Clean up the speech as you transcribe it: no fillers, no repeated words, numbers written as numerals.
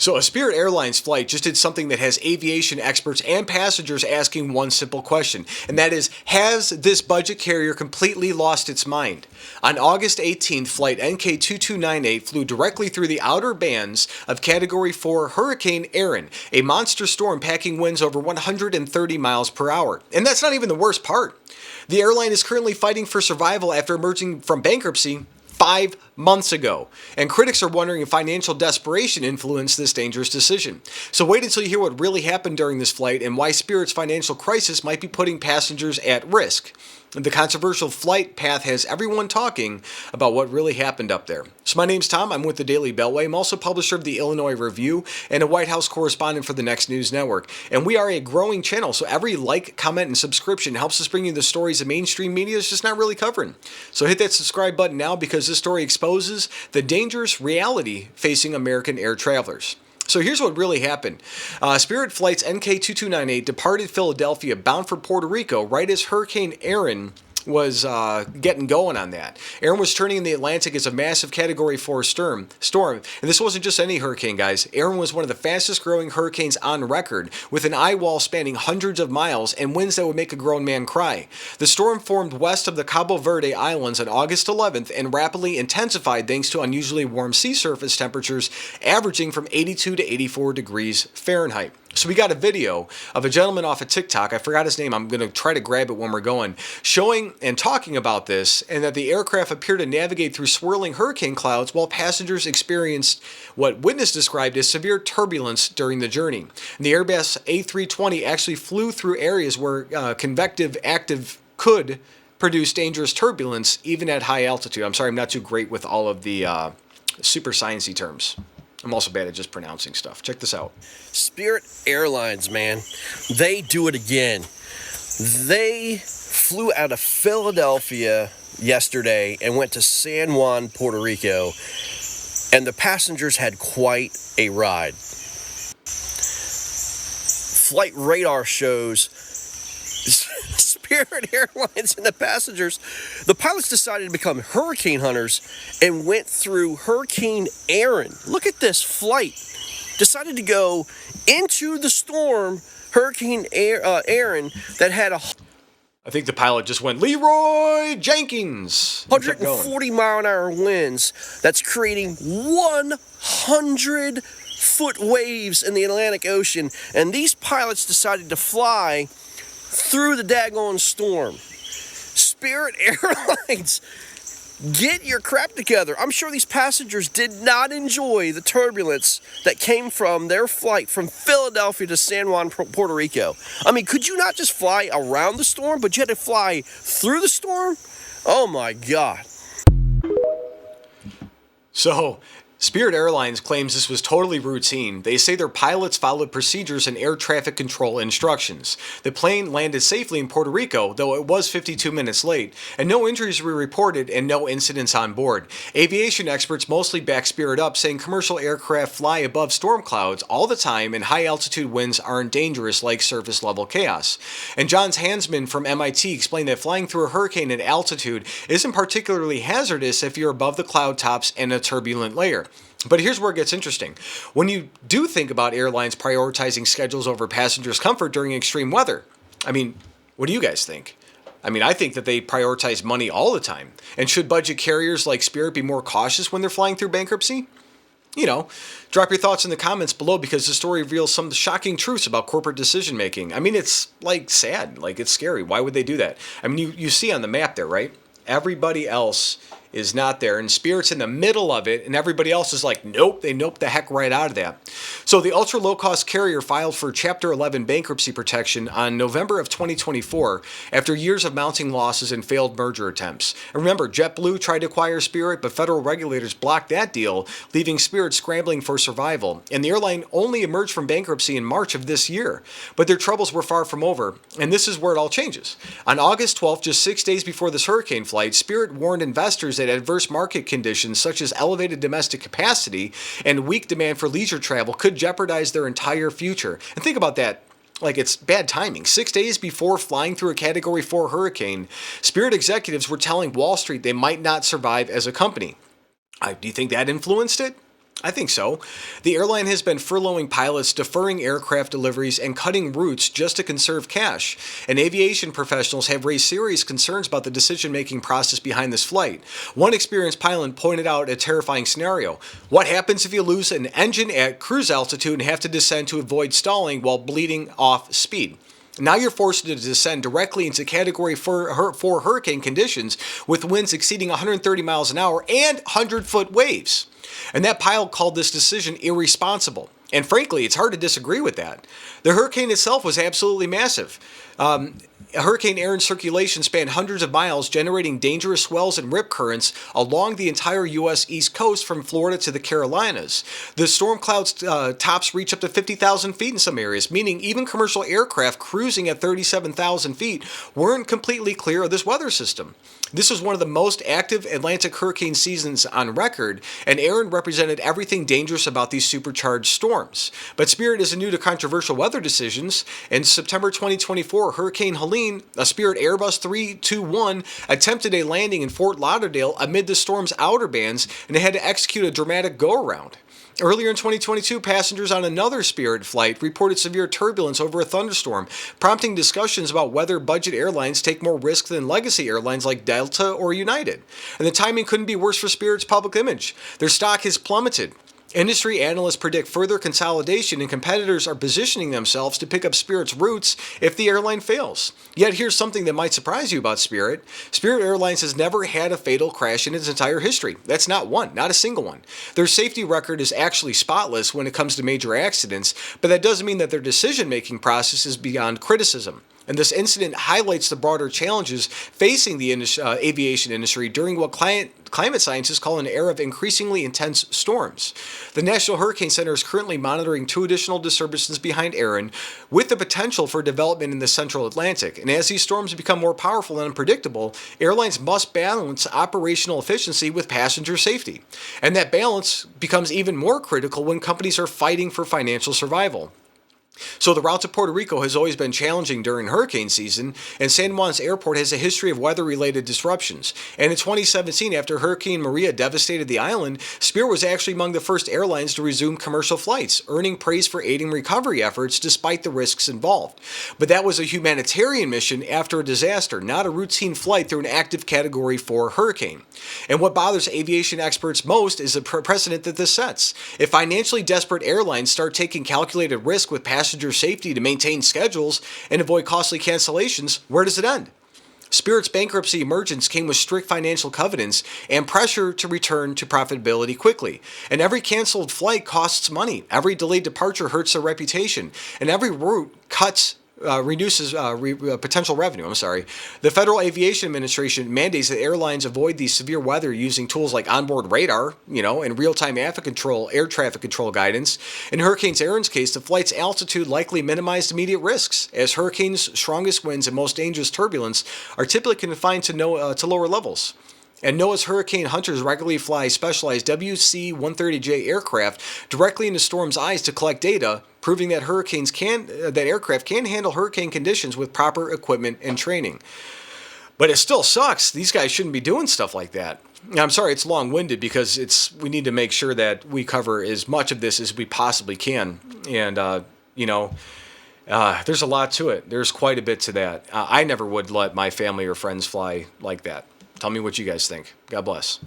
So a Spirit Airlines flight just did something that has aviation experts and passengers asking one simple question, and that is, has this budget carrier completely lost its mind? On August 18th, Flight NK2298 flew directly through the outer bands of Category 4 Hurricane Erin, a monster storm packing winds over 130 miles per hour. And that's not even the worst part. The airline is currently fighting for survival after emerging from bankruptcy 5 months ago, and critics are wondering if financial desperation influenced this dangerous decision. So wait until you hear what really happened during this flight and why Spirit's financial crisis might be putting passengers at risk. The controversial flight path has everyone talking about what really happened up there. So my name's Tom, I'm with the Daily Beltway. I'm also publisher of the Illinois Review and a White House correspondent for the Next News Network. And we are a growing channel, so every like, comment, and subscription helps us bring you the stories the mainstream media is just not really covering. So hit that subscribe button now because this story exposes the dangerous reality facing American air travelers. So here's what really happened. Spirit Flight's NK2298 departed Philadelphia bound for Puerto Rico right as Hurricane Erin was getting going on that. Erin was turning in the Atlantic as a massive Category 4 storm. And this wasn't just any hurricane, guys. Erin was one of the fastest growing hurricanes on record, with an eye wall spanning hundreds of miles and winds that would make a grown man cry. The storm formed west of the Cabo Verde Islands on August 11th and rapidly intensified thanks to unusually warm sea surface temperatures averaging from 82 to 84 degrees Fahrenheit. So we got a video of a gentleman off of TikTok, I forgot his name, I'm going to try to grab it when we're going, showing and talking about this, and that the aircraft appeared to navigate through swirling hurricane clouds while passengers experienced what witness described as severe turbulence during the journey. And the Airbus A320 actually flew through areas where convective active could produce dangerous turbulence even at high altitude. I'm sorry, I'm not too great with all of the super sciencey terms. I'm also bad at just pronouncing stuff. Check this out. Spirit Airlines, man. They do it again. They flew out of Philadelphia yesterday and went to San Juan, Puerto Rico, and the passengers had quite a ride. Flight radar shows Spirit Airlines and the passengers, the pilots decided to become hurricane hunters and went through Hurricane Erin. Look at this flight. Decided to go into the storm, Hurricane Erin, that had a I think the pilot just went, Leroy Jenkins! 140 mile an hour winds that's creating 100-foot waves in the Atlantic Ocean. And these pilots decided to fly through the daggone storm. Spirit Airlines, get your crap together. I'm sure these passengers did not enjoy the turbulence that came from their flight from Philadelphia to San Juan, Puerto Rico. I mean, could you not just fly around the storm, but you had to fly through the storm? Oh my God. So, Spirit Airlines claims this was totally routine. They say their pilots followed procedures and air traffic control instructions. The plane landed safely in Puerto Rico, though it was 52 minutes late, and no injuries were reported and no incidents on board. Aviation experts mostly back Spirit up, saying commercial aircraft fly above storm clouds all the time and high-altitude winds aren't dangerous like surface-level chaos. And John Hansman from MIT explained that flying through a hurricane at altitude isn't particularly hazardous if you're above the cloud tops and a turbulent layer. But here's where it gets interesting. When you do think about airlines prioritizing schedules over passengers' comfort during extreme weather, I mean, what do you guys think? I mean, I think that they prioritize money all the time. And should budget carriers like Spirit be more cautious when they're flying through bankruptcy? You know, drop your thoughts in the comments below because the story reveals some shocking truths about corporate decision making. I mean, it's like sad, like it's scary. Why would they do that? I mean, you see on the map there, right? Everybody else is not there, and Spirit's in the middle of it, and everybody else is like, nope, they nope the heck right out of that. So the ultra low-cost carrier filed for Chapter 11 bankruptcy protection on November of 2024 after years of mounting losses and failed merger attempts. And remember, JetBlue tried to acquire Spirit, but federal regulators blocked that deal, leaving Spirit scrambling for survival. And the airline only emerged from bankruptcy in March of this year. But their troubles were far from over, and this is where it all changes. On August 12th, just 6 days before this hurricane flight, Spirit warned investors that adverse market conditions such as elevated domestic capacity and weak demand for leisure travel could jeopardize their entire future. And think about that. Like, it's bad timing. 6 days before flying through a Category 4 hurricane, Spirit executives were telling Wall Street they might not survive as a company. Do you think that influenced it? I think so. The airline has been furloughing pilots, deferring aircraft deliveries, and cutting routes just to conserve cash. And aviation professionals have raised serious concerns about the decision-making process behind this flight. One experienced pilot pointed out a terrifying scenario. What happens if you lose an engine at cruise altitude and have to descend to avoid stalling while bleeding off speed? Now you're forced to descend directly into Category 4 hurricane conditions with winds exceeding 130 miles an hour and 100-foot waves. And that pilot called this decision irresponsible. And frankly, it's hard to disagree with that. The hurricane itself was absolutely massive. Hurricane Erin circulation spanned hundreds of miles, generating dangerous swells and rip currents along the entire U.S. East Coast from Florida to the Carolinas. The storm cloud's tops reach up to 50,000 feet in some areas, meaning even commercial aircraft cruising at 37,000 feet weren't completely clear of this weather system. This was one of the most active Atlantic hurricane seasons on record, and Erin represented everything dangerous about these supercharged storms. But Spirit isn't new to controversial weather decisions. In September 2024, Hurricane Helene, a Spirit Airbus 321, attempted a landing in Fort Lauderdale amid the storm's outer bands, and it had to execute a dramatic go-around. Earlier in 2022, passengers on another Spirit flight reported severe turbulence over a thunderstorm, prompting discussions about whether budget airlines take more risk than legacy airlines like Delta or United. And the timing couldn't be worse for Spirit's public image. Their stock has plummeted. Industry analysts predict further consolidation, and competitors are positioning themselves to pick up Spirit's routes if the airline fails. Yet here's something that might surprise you about Spirit. Spirit Airlines has never had a fatal crash in its entire history. That's not one, not a single one. Their safety record is actually spotless when it comes to major accidents, but that doesn't mean that their decision-making process is beyond criticism. And this incident highlights the broader challenges facing the aviation industry during what climate scientists call an era of increasingly intense storms. The National Hurricane Center is currently monitoring 2 additional disturbances behind Erin, with the potential for development in the central Atlantic. And as these storms become more powerful and unpredictable, airlines must balance operational efficiency with passenger safety. And that balance becomes even more critical when companies are fighting for financial survival. So the route to Puerto Rico has always been challenging during hurricane season, and San Juan's airport has a history of weather-related disruptions. And in 2017, after Hurricane Maria devastated the island, Spirit was actually among the first airlines to resume commercial flights, earning praise for aiding recovery efforts despite the risks involved. But that was a humanitarian mission after a disaster, not a routine flight through an active Category 4 hurricane. And what bothers aviation experts most is the precedent that this sets. If financially desperate airlines start taking calculated risk with passenger safety to maintain schedules and avoid costly cancellations, where does it end? Spirit's bankruptcy emergence came with strict financial covenants and pressure to return to profitability quickly. And every canceled flight costs money. Every delayed departure hurts their reputation. And every route reduces potential revenue. The Federal Aviation Administration mandates that airlines avoid these severe weather using tools like onboard radar, and real-time air traffic control guidance. In Hurricane Erin's case, the flight's altitude likely minimized immediate risks, as hurricanes' strongest winds and most dangerous turbulence are typically confined to lower levels. And NOAA's hurricane hunters regularly fly specialized WC-130J aircraft directly into storm's eyes to collect data, proving that aircraft can handle hurricane conditions with proper equipment and training. But it still sucks. These guys shouldn't be doing stuff like that. I'm sorry it's long-winded because we need to make sure that we cover as much of this as we possibly can. And, there's a lot to it. There's quite a bit to that. I never would let my family or friends fly like that. Tell me what you guys think. God bless.